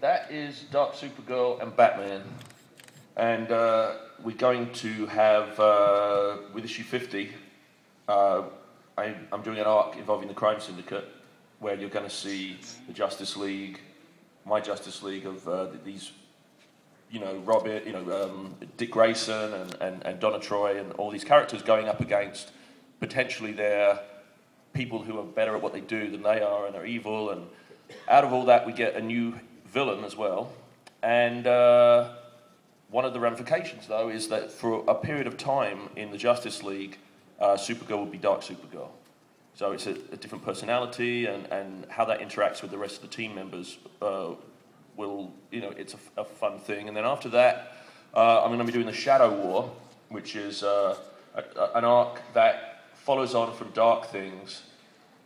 That is Dark Supergirl and Batman. And we're going to have, with issue 50, I'm doing an arc involving the Crime Syndicate, where you're going to see the Justice League, my Justice League of these, Robin, Dick Grayson and Donna Troy and all these characters going up against potentially their people who are better at what they do than they are and are evil. And out of all that, we get a new villain as well. And one of the ramifications, though, is that for a period of time in the Justice League, Supergirl will be Dark Supergirl. So it's a different personality, and how that interacts with the rest of the team members it's a fun thing. And then after that, I'm going to be doing the Shadow War, which is an arc that follows on from Dark Things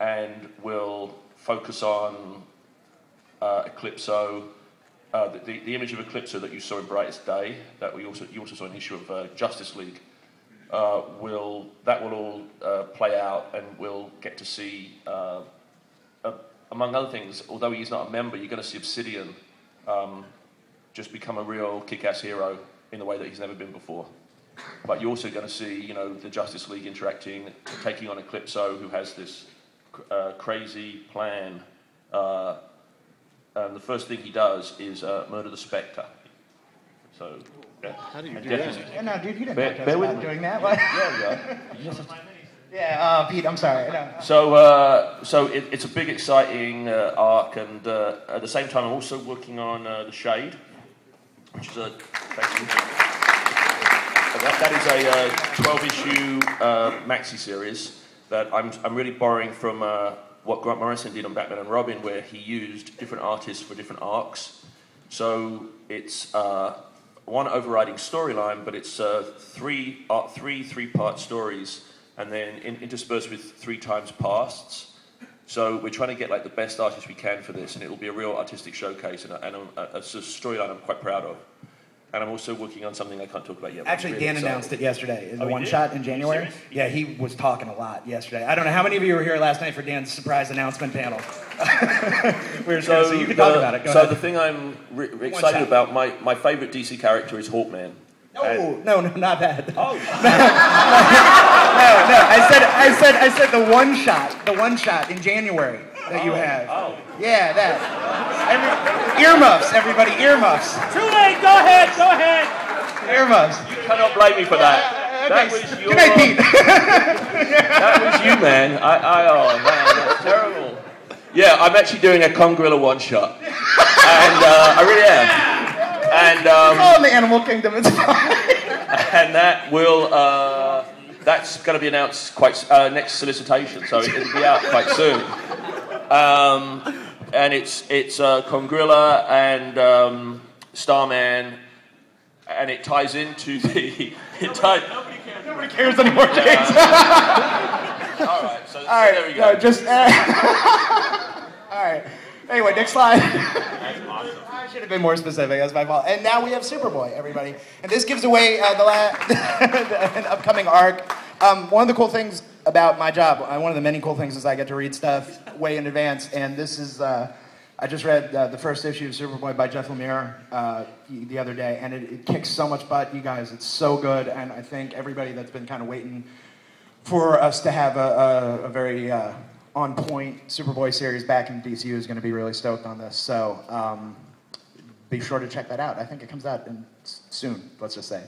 and will focus on Eclipso, the image of Eclipso that you saw in Brightest Day, that you also saw an issue of Justice League. Will all play out, and we'll get to see, among other things, although he's not a member, you're going to see Obsidian just become a real kick-ass hero in the way that he's never been before. But you're also going to see, the Justice League interacting, taking on Eclipso, who has this crazy plan. And the first thing he does is murder the Spectre. So, yeah. How do you do that? Yeah, no, dude, you didn't talk to us about doing that. Yeah. Pete, I'm sorry. No. So it's a big, exciting arc, and at the same time, I'm also working on The Shade, which is that is a 12-issue maxi series that I'm really borrowing from what Grant Morrison did on Batman and Robin, where he used different artists for different arcs. So it's one overriding storyline, but it's three-part stories, and then interspersed with 3 times pasts. So we're trying to get the best artists we can for this, and it will be a real artistic showcase and a storyline I'm quite proud of. And I'm also working on something I can't talk about yet. Actually, really Dan announced it yesterday. The one shot in January. Yeah, he was talking a lot yesterday. I don't know how many of you were here last night for Dan's surprise announcement panel. So you can talk about it. Go ahead. The thing I'm excited about, my favorite DC character is Hawkman. No, not that. Oh. No. I said the one shot in January that you have. Oh. Yeah, that. Earmuffs, everybody, earmuffs. Too late, go ahead. Earmuffs. You cannot blame me for that. That was your... Good night, Pete. That was you, man. Oh, man, that's terrible. Yeah, I'm actually doing a Congrilla one-shot. And I really am. And all in the animal kingdom, it's fine. And that will that's going to be announced next solicitation, so it'll be out quite soon. And it's Congrilla and Starman, and it ties into the Nobody cares anymore, James. All right, there we go. No, just all right. Anyway, next slide. That's awesome. I should have been more specific. That's my fault. And now we have Superboy, everybody. And this gives away an upcoming arc. One of the cool things about my job, one of the many cool things is I get to read stuff way in advance. And this is, I just read the first issue of Superboy by Jeff Lemire the other day. And it kicks so much butt, you guys. It's so good. And I think everybody that's been kind of waiting for us to have a very... on-point Superboy series back in DCU is going to be really stoked on this. So be sure to check that out. I think it comes out soon, let's just say.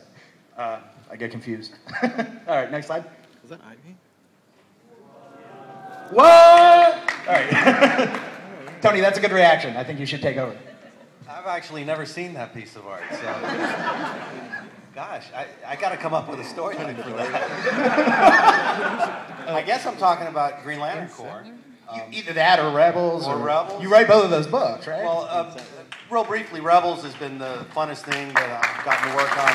I get confused. All right, next slide. Is that Ivy? What? All right. Tony, that's a good reaction. I think you should take over. I've actually never seen that piece of art, so... Gosh, I got to come up with a storyline for that. I guess I'm talking about Green Lantern Corps. Either that or Rebels. Or Rebels. You write both of those books, right? Well, real briefly, Rebels has been the funnest thing that I've gotten to work on.